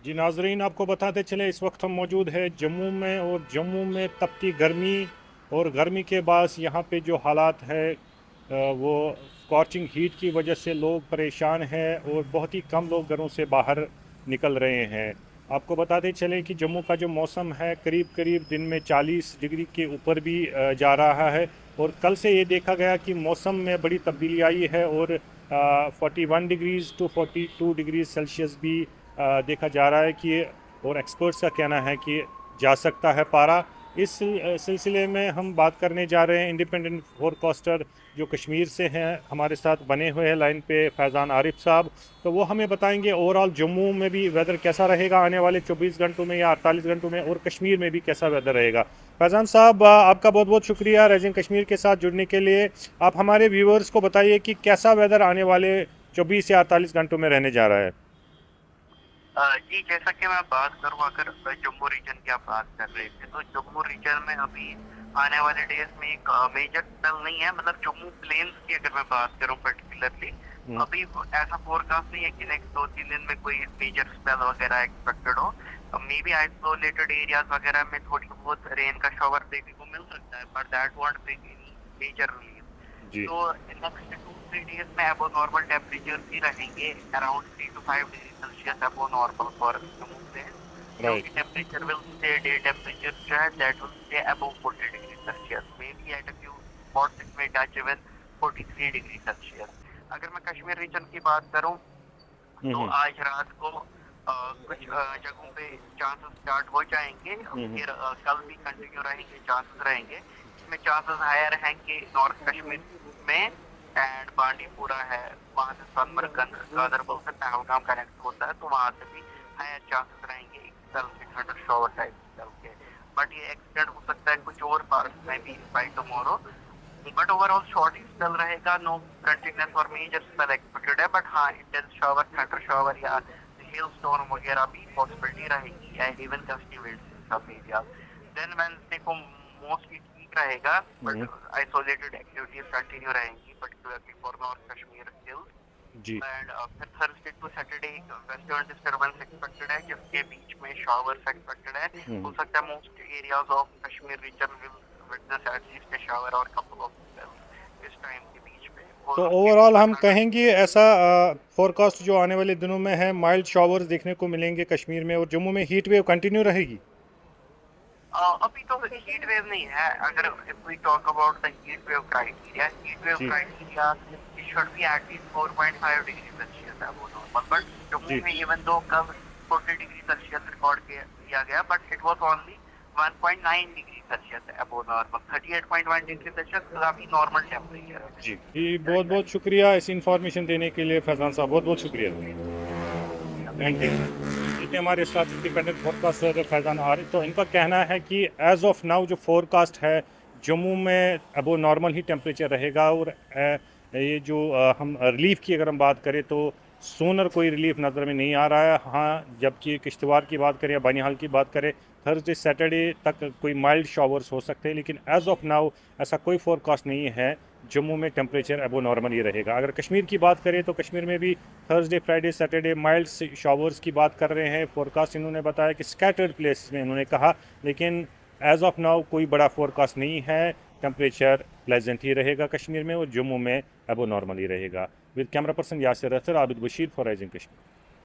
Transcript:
जी नाजरीन, आपको बताते चले इस वक्त हम मौजूद है जम्मू में, और जम्मू में तपती गर्मी और गर्मी के बाद यहाँ पे जो हालात है वो स्कॉचिंग हीट की वजह से लोग परेशान हैं और बहुत ही कम लोग घरों से बाहर निकल रहे हैं। आपको बताते चले कि जम्मू का जो मौसम है करीब करीब दिन में 40 डिग्री के ऊपर भी जा रहा है, और कल से ये देखा गया कि मौसम में बड़ी तब्दीली आई है और 41 डिग्रीज़ टू 42 डिग्री सेल्सियस भी देखा जा रहा है कि, और एक्सपर्ट्स का कहना है कि जा सकता है पारा। इस सिलसिले में हम बात करने जा रहे हैं इंडिपेंडेंट फोरकास्टर जो कश्मीर से हैं, हमारे साथ बने हुए हैं लाइन पे फैज़ान आरिफ साहब। तो वो हमें बताएंगे ओवरऑल जम्मू में भी वेदर कैसा रहेगा आने वाले 24 घंटों में या 48 घंटों में, और कश्मीर में भी कैसा वेदर रहेगा। फैज़ान साहब, आपका बहुत बहुत शुक्रिया राइजिंग कश्मीर के साथ जुड़ने के लिए। आप हमारे व्यूवर्स को बताइए कि कैसा वेदर आने वाले 24 या 48 घंटों में रहने जा रहा है। जी, जैसा कि मैं बात करूँ, अगर जम्मू रीजन की आप बात कर रहे थे, तो जम्मू रीजन में अभी आने वाले डेज में एक मेजर स्पेल नहीं है। मतलब जम्मू प्लेन्स की अगर मैं बात करूँ पर्टिकुलरली, हम्म, अभी ऐसा फोरकास्ट नहीं है कि नेक्स्ट 2-3 दिन में कोई मेजर स्पेल वगैरह एक्सपेक्टेड हो। मे बी आइसोलेटेड एरियाज वगैरह में थोड़ी बहुत रेन का शॉवर देखने को मिल सकता है, but that won't bring any major relief. जी। तो नेक्स्ट 2-3 डेज में अबो नॉर्मल टेम्परेचर ही रहेंगे, around 3 to 5 degree Celsius above normal for Jammu plain. क्योंकि right. Temperature will stay, day temperature जो है that will stay above 40 degree Celsius, may be at a few spots it may touch even 43 degree Celsius. अगर मैं Kashmir reason की बात करूं, तो हम्म। आज रात को कुछ जगहों पे चांसेस स्टार्ट हो जाएंगे। हम्म। फिर कल भी कंटिन्यू रहेंगे, चांसेस रहेंगे। इसमें चांसेस हायर हैं कि नॉर्थ कश्मीर में एंड बांडीपुरा है, वहां से सोनमर्ग गादरबल से पहलगाम कनेक्ट होता है, तो वहां से भी हायर चांसेस रहेंगे एक स्पेल के थंडर शॉवर टाइप स्पेल के। बट ये एक्सटेंड हो सकता है कुछ और पार्ट्स में भी by tomorrow. But overall short ही स्पेल रहेगा, नो कंटिन्यूस और मेजर स्पेल एक्सपेक्टेड है। बट हाँ, इंटेंस शॉवर, थंडर शॉवर या हेल स्टॉर्म वगैरह भी पॉसिबिलिटी रहेगी, and even gusty winds in some areas. Then Wednesday को मोस्टली ठीक रहेगा, but hmm. Isolated activities continue रहेंगी, particularly for north Kashmir hills. Ji. And फिर थर्सडे टू सैटरडे एक वेस्टर्न डिस्टर्बेंस एक्सपेक्टेड है, जिसके बीच में शॉवर्स एक्सपेक्टेड है। हम्म। हो सकता है most areas of Kashmir region will witness at least a shower or couple of spells इस टाइम के बीच में। तो और उसके ओवरऑल बाद हम अगर कहेंगे ऐसा फोरकास्ट जो आने वाले दिनों में है, माइल्ड शावर्स देखने को मिलेंगे कश्मीर में, और जम्मू में हीट वेव कंटिन्यू रहेगी। अभी तो हीट वेव नहीं है। अगर if we talk about the heat wave जी। Criteria it should be at least 4.5 degree Celsius है वो नॉर्मल। बट जम्मू जी। में इवन दो कल 40 डिग्री सेल्सियस रिकॉर्ड किया गया, but it was only 1.9 degree Celsius है अबो नॉर्मल। 38.1 डिग्री सेल्सियस काफी नॉर्मल टेम्परेचर है जी कश्मीर जी, में बहुत दैट बहुत शुक्रिया इस इंफॉर्मेशन देने के लिए फैजान साहब, बहुत बहुत शुक्रिया। टाइम। Thank you. इतने हमारे साथ इंडिपेंडेंट फोरकास्टर फैजान आरिफ, तो इनका कहना है कि एज ऑफ नाउ जो फोरकास्ट है जम्मू में अबो नॉर्मल ही टेम्परेचर रहेगा, और ये जो हम रिलीफ की अगर हम बात करें तो सोनर कोई रिलीफ नज़र में नहीं आ रहा है। हाँ, जबकि किश्तवाड़ की बात करें या बनिहाल की बात करें, थर्सडे सैटरडे तक कोई माइल्ड शावर्स हो सकते हैं, लेकिन एज ऑफ नाउ ऐसा कोई फोरकास्ट नहीं है। जम्मू में टेम्परेचर अबो नॉर्मल ही रहेगा। अगर कश्मीर की बात करें तो कश्मीर में भी Thursday Friday Saturday mild showers की बात कर रहे हैं। फोरकास्ट इन्होंने बताया कि स्कैटर्ड प्लेसेस में इन्होंने कहा, लेकिन एज ऑफ नाउ कोई बड़ा फोरकास्ट नहीं है। टेम्परेचर प्लेजेंट ही रहेगा कश्मीर में, और जम्मू में अबो नॉर्मल ही रहेगा। With camera person Yasir Akhtar, Abid Bashir for rising Kashmir.